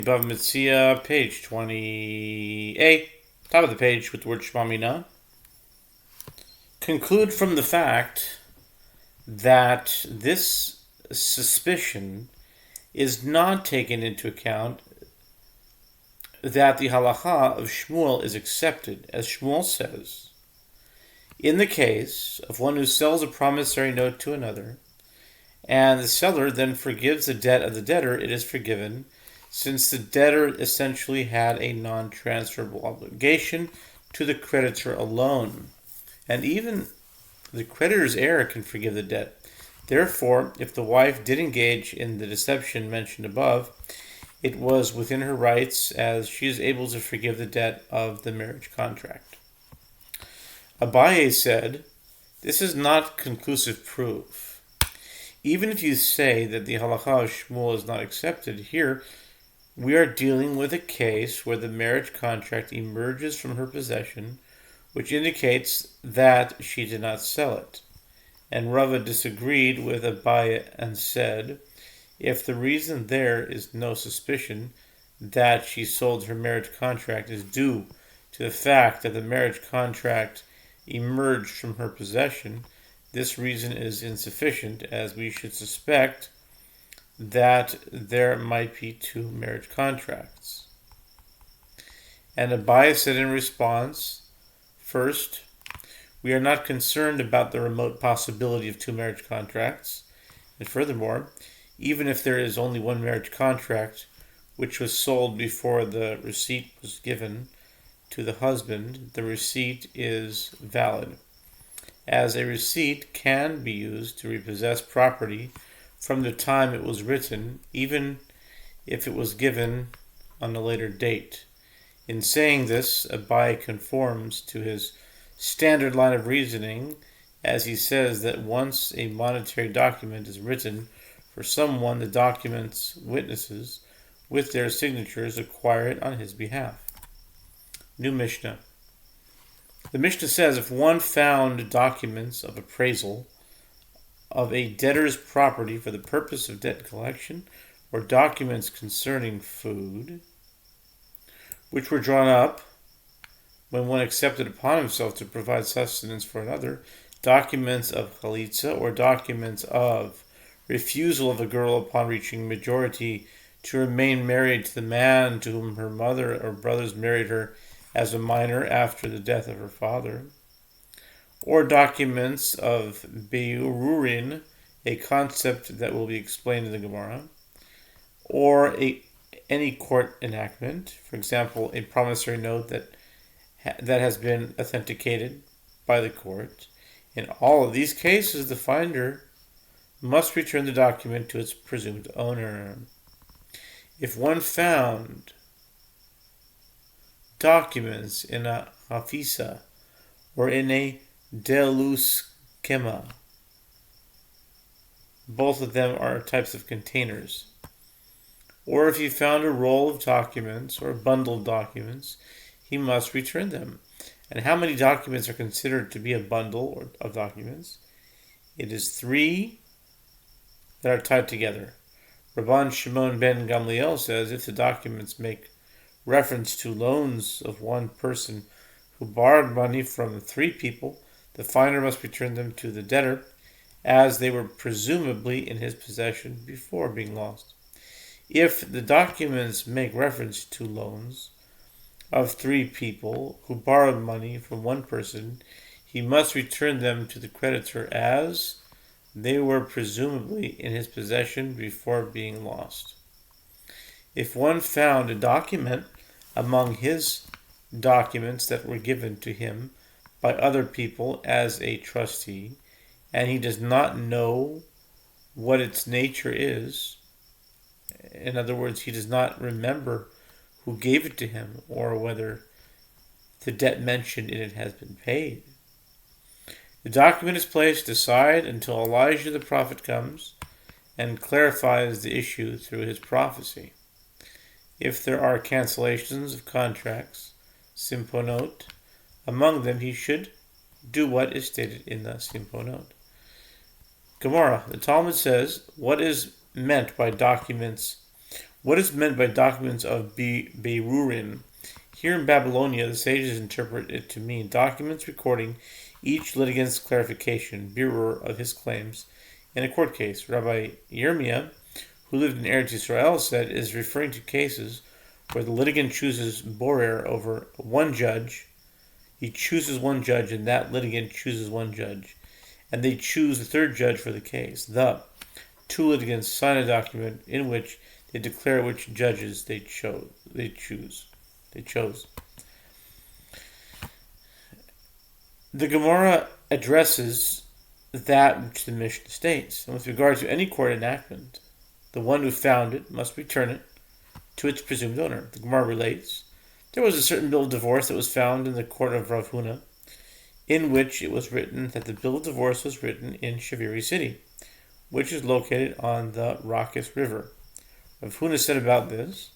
Bava Metzia, page 20a, top of the page with the word Shema Mina. Conclude from the fact that this suspicion is not taken into account that the halacha of Shmuel is accepted, as Shmuel says, in the case of one who sells a promissory note to another, and the seller then forgives the debt of the debtor, it is forgiven, since the debtor essentially had a non-transferable obligation to the creditor alone. And even the creditor's heir can forgive the debt. Therefore, if the wife did engage in the deception mentioned above, it was within her rights, as she is able to forgive the debt of the marriage contract. Abaye said, "This is not conclusive proof. Even if you say that the halacha of Shmuel is not accepted, here we are dealing with a case where the marriage contract emerges from her possession, which indicates that she did not sell it." And Rava disagreed with Abaye and said, if the reason there is no suspicion that she sold her marriage contract is due to the fact that the marriage contract emerged from her possession, this reason is insufficient, as we should suspect that there might be two marriage contracts. And Abaye said in response, first, we are not concerned about the remote possibility of two marriage contracts, and furthermore, even if there is only one marriage contract, which was sold before the receipt was given to the husband, the receipt is valid, as a receipt can be used to repossess property from the time it was written, even if it was given on a later date. In saying this, Abaye conforms to his standard line of reasoning, as he says that once a monetary document is written for someone, the document's witnesses, with their signatures, acquire it on his behalf. New Mishnah. The Mishnah says, if one found documents of appraisal of a debtor's property for the purpose of debt collection, or documents concerning food, which were drawn up when one accepted upon himself to provide sustenance for another, documents of chalitza, or documents of refusal of a girl upon reaching majority to remain married to the man to whom her mother or brothers married her as a minor after the death of her father, or documents of beururin, a concept that will be explained in the Gemara, or any court enactment, for example, a promissory note that has been authenticated by the court. In all of these cases, the finder must return the document to its presumed owner. If one found documents in a hafisa or in a deluskema, both of them are types of containers, or if he found a roll of documents or a bundle of documents, he must return them. And how many documents are considered to be a bundle of documents? It is 3 that are tied together. Rabban Shimon ben Gamliel says, if the documents make reference to loans of one person who borrowed money from 3 people, the finder must return them to the debtor, as they were presumably in his possession before being lost. If the documents make reference to loans of 3 people who borrowed money from one person, he must return them to the creditor, as they were presumably in his possession before being lost. If one found a document among his documents that were given to him by other people as a trustee, and he does not know what its nature is, in other words, he does not remember who gave it to him or whether the debt mentioned in it has been paid, the document is placed aside until Elijah the prophet comes and clarifies the issue through his prophecy. If there are cancellations of contracts, simponot, among them, he should do what is stated in the simponot. Gemara, the Talmud says, what is meant by documents What is meant by documents of Beirurim? Here in Babylonia, the sages interpret it to mean documents recording each litigant's clarification, birur, of his claims in a court case. Rabbi Yirmiyah, who lived in Eretz Yisrael, said it is referring to cases where the litigant chooses borer over one judge. He chooses one judge, and that litigant chooses one judge, and they choose the third judge for the case. The two litigants sign a document in which they declare which judges they chose. The Gemara addresses that which the Mishnah states, and with regard to any court enactment, the one who found it must return it to its presumed owner. The Gemara relates, there was a certain bill of divorce that was found in the court of Rav Huna, in which it was written that the bill of divorce was written in Shaviri city, which is located on the Rakis River. Rav Huna said about this,